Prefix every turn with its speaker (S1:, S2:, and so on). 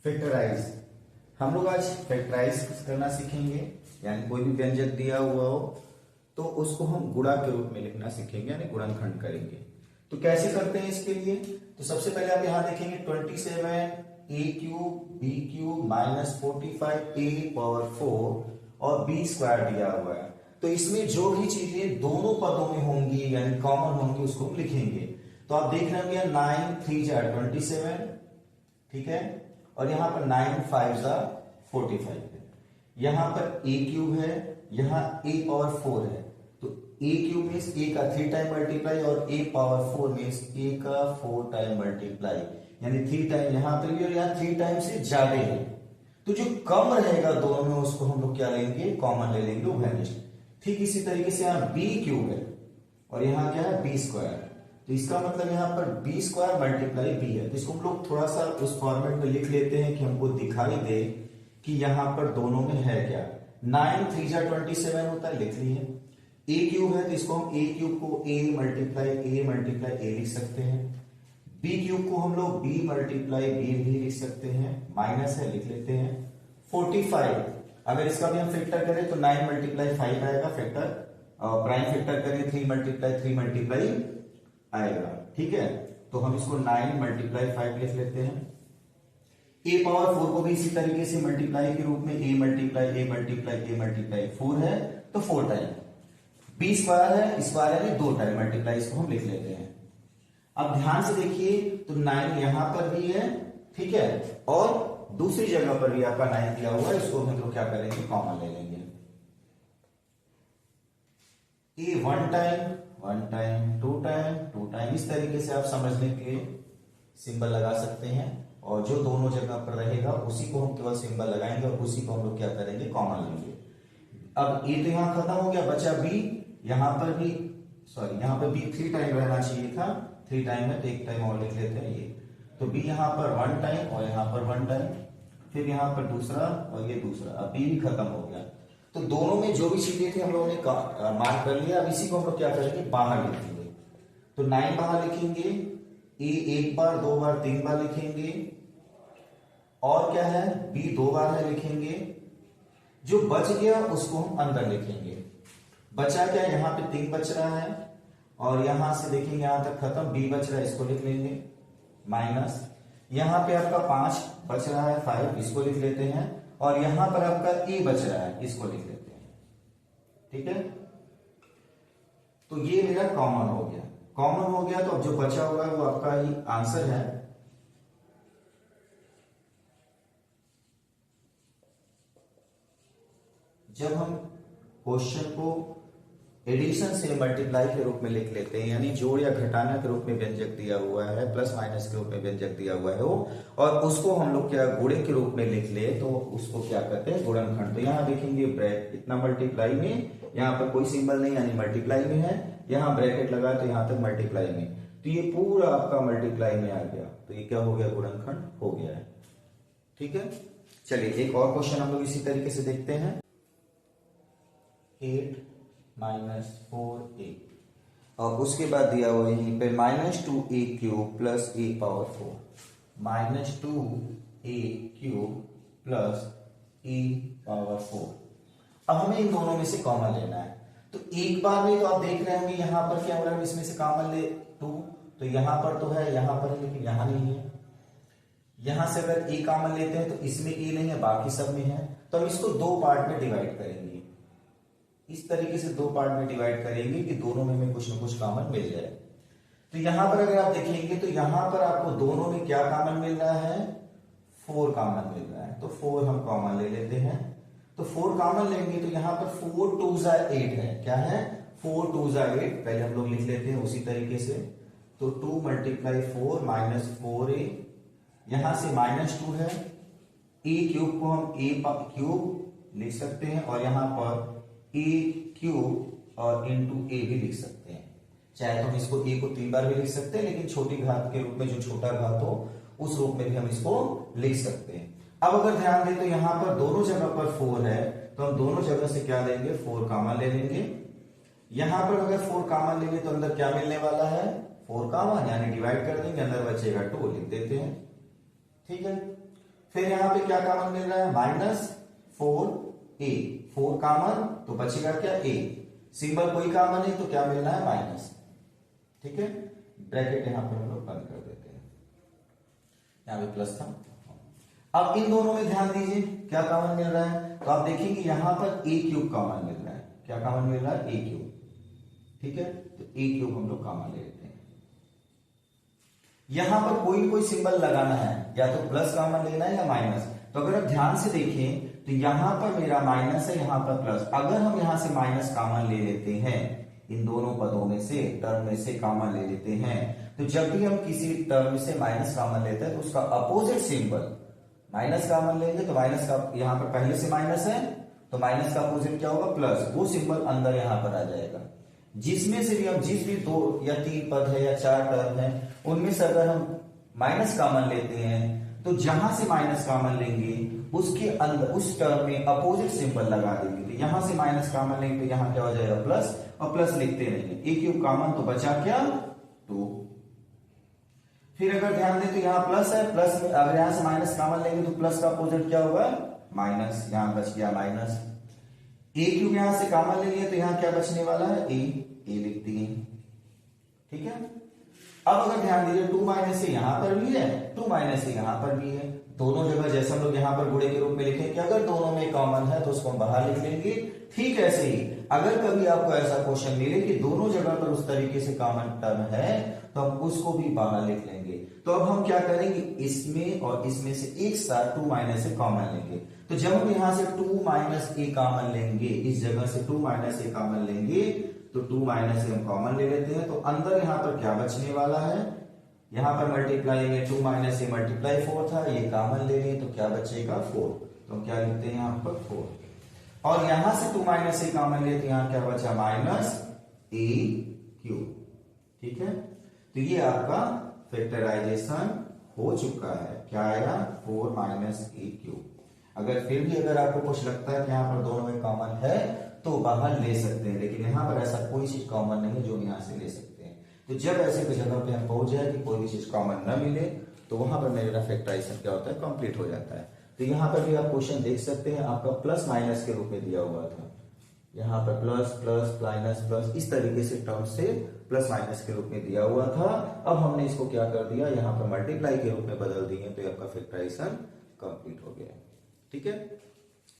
S1: Factorise. हम लोग आज फैक्टराइज करना सीखेंगे, यानी कोई भी व्यंजक दिया हुआ हो तो उसको हम गुणा के रूप में लिखना सीखेंगे, यानी गुणनखंड करेंगे। तो कैसे करते हैं इसके लिए? तो सबसे पहले आप यहां देखेंगे 27 a cube b cube minus 45 a power 4 और b स्क्वायर दिया हुआ है। तो इसमें जो भी चीजें दोनों पदों में होंगी यानी कॉमन होंगी उसको हम लिखेंगे। तो आप देख रहे होंगे 9 3 जा 27, ठीक है, और यहां पर 9 5 जा 45 है। यहां पर a क्यूब है, यहां a पावर 4 है, तो a क्यूब मीन्स a का 3 टाइम मल्टीप्लाई और a पावर 4 मीन्स a का 4 टाइम मल्टीप्लाई, यानी 3 टाइम यहां पर भी और यहां 3 टाइम से ज्यादा है। तो जो कम रहेगा दोनों में उसको हम लोग क्या लेंगे? कॉमन ले लेंगे, उभयनिष्ठ। ठीक इसी तरीके से यहां b क्यूब है और यहां क्या है b स्क्वायर, तो इसका मतलब यहां पर b स्क्वायर मल्टीप्लाई b है। तो इसको हम लोग थोड़ा सा उस फॉर्मेट में लिख लेते हैं कि हमको दिखाई दे कि यहां पर दोनों में है क्या। 9 3 जा 27 होता है, लिख लिए। a क्यूब है तो इसको हम a क्यूब को a मल्टीप्लाई a लिख सकते हैं। b क्यूब को हम लोग b मल्टीप्लाई b भी लिख सकते हैं, माइनस है लिख लेते हैं। 45 अगर इसका भी हम फैक्टर करें तो 9 मल्टीप्लाई 5 आएगा फैक्टर, और प्राइम फैक्टर करें 3 मल्टीप्लाई आएगा, ठीक है। तो हम इसको 9 मल्टीप्लाई 5 लिख लेते हैं। a पावर 4 को भी इसी तरीके से मल्टीप्लाई के रूप में a मल्टीप्लाई 4 है तो 4 टाइम। b स्क्वायर है, स्क्वायर है 2 टाइम मल्टीप्लाई, इसको हम लिख लेते हैं। अब ध्यान से देखिए तो 9 यहां पर भी है, ठीक है, और दूसरी जगह पर भी आपका 9 दिया हुआ है, इसको हम लोग क्या करेंगे? कॉमन ले लेंगे। a 1 टाइम 2 टाइम, इस तरीके से आप समझने के सिंबल लगा सकते हैं, और जो दोनों जगह पर रहेगा उसी को हम केवल सिंबल लगाएंगे और उसी को हम लोग क्या करेंगे? कॉमन लेंगे। अब a तो यहां खत्म हो गया, बचा b। यहां पर भी यहां पर b 3 टाइम रहना चाहिए था, 3 टाइम है तो 1 टाइम और लिख लेते हैं ये। तो b यहां पर 1 टाइम और यहां पर 1 टाइम, फिर यहां पर दूसरा और ये दूसरा। अब b भी खत्म हो गया। तो दोनों में जो भी चीजें थी हम लोगों ने मार्क कर लिया। अब इसी को हम लोग क्या करेंगे? बाहर लिखेंगे। तो 9 बाहर लिखेंगे, a 1 बार 2 बार 3 बार लिखेंगे, और क्या है? b 2 बार है लिखेंगे। जो बच गया उसको हम अंदर लिखेंगे। बचा क्या? यहां पे 3 बच रहा है और यहां से देखेंगे यहां तक खत्म, b बच रहा है, इसको लिख लेंगे, माइनस। यहां पे आपका 5 बच रहा है, 5, इसको लिख लेते हैं, और यहां पर आपका a बच रहा है, इसको लिख लेते हैं, ठीक है। तो ये मेरा कॉमन हो गया। कॉमन हो गया तो अब जो बचा हुआ है वो आपका ही आंसर है। जब हम क्वेश्चन को एडिशन से मल्टीप्लाई के रूप में लिख लेते हैं, यानी जोड़ या घटाना के रूप में व्यंजक दिया हुआ है, प्लस माइनस के रूप में व्यंजक दिया हुआ है वो, और उसको हम लोग क्या गुणे के रूप में लिख ले तो उसको क्या कहते हैं? गुणनखंड। तो यहां देखेंगे ब्रैकेट, इतना मल्टीप्लाई में, यहां पर कोई सिंबल नहीं यानी मल्टीप्लाई में है, यहां ब्रैकेट लगा तो यहां तक मल्टीप्लाई में, तो ये पूरा आपका मल्टीप्लाई में आ गया, तो ये क्या हो गया? गुणनखंड हो गया है, ठीक है। चलिए एक और क्वेश्चन हम लोग इसी तरीके से देखते हैं। 8 माइनस 4a, और उसके बाद दिया हुआ यहीं पे -2a cube plus a power 4, -2a cube plus a power 4। अब हमें इन दोनों में से कॉमन लेना है। तो एक बार में तो आप देख रहे होंगे यहां पर क्या हो रहा है, इसमें से कॉमन ले 2, तो यहां पर तो है, यहां पर है, लेकिन यहां नहीं है। यहां से अगर a कॉमन लेते हैं तो इसमें a नहीं है, बाकी सब में है। तो हम इसको 2 पार्ट में डिवाइड करेंगे, इस तरीके से 2 पार्ट में डिवाइड करेंगे कि दोनों में हमें कुछ ना कुछ कॉमन मिल जाए। तो यहां पर अगर आप देखेंगे तो यहां पर आपको दोनों में क्या कॉमन मिल रहा है? 4 कॉमन मिल रहा है, तो 4 हम कॉमन ले लेते हैं। तो 4 कॉमन लेंगे तो यहां पर 4 2 जा 8 है, क्या है? 4 2 जा 8, पहले हम लोग लिख लेते हैं उसी तरीके से। तो 2 मल्टीप्लाई 4 माइनस 4a, यहां से -2 है, a क्यूब को हम a क्यूब लिख सकते हैं, और यहां पर a क्यूब और इंटू a भी लिख सकते हैं। चाहे तो हम इसको a को 3 बार भी लिख सकते हैं, लेकिन छोटी घात के रूप में, जो छोटा घात हो उस रूप में भी हम इसको लिख सकते हैं। अब अगर ध्यान दें तो यहां पर दोनों जगह पर 4 है, तो हम दोनों जगह से क्या लेंगे? 4 कॉमन ले लेंगे। यहां पर अगर 4 कॉमन लेंगे तो अंदर क्या मिलने वाला है? 4 कॉमन, यानी डिवाइड कर देंगे, अंदर बचेगा 2, लिख देते हैं, ठीक है। फिर यहां पे क्या कॉमन मिल रहा है, -4a, 4 कॉमन तो बचेगा क्या, a, सिंबल कोई कॉमन है तो क्या मिलना है, माइनस। ठीक है, ब्रैकेट यहां पर हम लोग बंद कर देते हैं, यहां पे प्लस था। अब इन दोनों में ध्यान दीजिए क्या कॉमन मिल रहा है, तो आप देखेंगे यहां पर a क्यूब कॉमन मिल रहा है, क्या कॉमन मिल रहा है, a क्यूब। ठीक है, तो a क्यूब हम लोग कॉमन ले लेते हैं। यहां पर कोई कोई सिंबल लगाना है, या तो प्लस कॉमन लेना है या माइनस। तो अगर आप ध्यान से देखें तो यहां पर मेरा माइनस है, यहां पर प्लस। अगर हम यहां से माइनस कॉमन ले लेते हैं, इन दोनों पदों में से, टर्म में से कॉमन ले लेते हैं, तो जब भी हम किसी टर्म से माइनस कॉमन लेते हैं तो उसका अपोजिट सिंबल, माइनस कॉमन लेंगे तो माइनस का यहां पर पहले से माइनस है तो माइनस का अपोजिट क्या होगा, प्लस। वो सिंबल अंदर यहां पर आ जाएगा। जिसमें से भी हम जिस भी 2 या 3 पद है या 4 टर्म है उनमें से अगर हम माइनस कॉमन लेते हैं तो जहां से माइनस कॉमन लेंगे उसके अंदर उस टर्म में अपोजिट सिंबल लगा देंगे। तो यहां से माइनस कॉमन लेंगे तो यहां क्या हो जाएगा, प्लस, और प्लस लिखते रहेंगे। a क्यूब कॉमन तो बचा क्या, 2। फिर अगर ध्यान दें तो यहां प्लस है, प्लस में अगर यहां से माइनस कॉमन लेंगे तो प्लस का अपोजिट क्या होगा, माइनस। यहां बच गया माइनस। a क्यूब यहां से कॉमन ले लिया तो यहां क्या बचने वाला है, a लिख दिए। ठीक है, अब अगर ध्यान दीजिए 2 माइनस से यहां पर भी है, 2 माइनस से यहां पर भी है, दोनों जगह जैसे हम लोग यहां पर गुणे के रूप में लिखें कि अगर दोनों में कॉमन है तो उसको हम बाहर लिख लेंगे। ठीक ऐसे ही अगर कभी आपको ऐसा क्वेश्चन मिले कि दोनों जगह पर उस तरीके से कॉमन टर्म है तो हम उसको भी बाहर लिख लेंगे। तो अब हम क्या करेंगे, इसमें और इसमें से एक साथ 2 माइनस से कॉमन लेंगे। तो जब हम यहां से 2 माइनस a कॉमन लेंगे, इस जगह से 2 माइनस a कॉमन लेंगे तो 2 माइनस a हम कॉमन ले लेते हैं। तो अंदर यहां पर क्या बचने वाला है, यहां पर मल्टीप्लाई में 2 माइनस a मल्टीप्लाई 4 था, ये कॉमन ले लें तो क्या बचेगा, 4। तो हम क्या लिखते हैं यहां पर 4। और यहां से 2 माइनस a कॉमन ले तो यहां क्या बचा, माइनस a क्यूब। ठीक है, तो ये आपका फैक्टराइजेशन हो चुका है। क्या आया, 4 माइनस a क्यूब। अगर फिर भी अगर आपको कुछ लगता है कि यहां पर दोनों में कॉमन है तो बाहर ले सकते हैं, लेकिन यहां पर ऐसा कोई चीज कॉमन नहीं है जो हम यहां से ले सकते हैं। तो जब ऐसे कोई जगह पे हम पहुंच जाए कि कोई भी चीज कॉमन न मिले तो वहां पर मेरा फैक्टराइजेशन क्या होता है, कंप्लीट हो जाता है। तो यहां पर भी आप क्वेश्चन देख सकते हैं, आपका प्लस माइनस के रूप में दिया हुआ था, यहां पर प्लस प्लस माइनस प्लस, इस तरीके से टर्म से प्लस माइनस के रूप में दिया हुआ था। अब हमने इसको क्या कर दिया, यहां पर मल्टीप्लाई के रूप में बदल दिए तो आपका फैक्टराइजेशन कंप्लीट हो गया। ठीक है।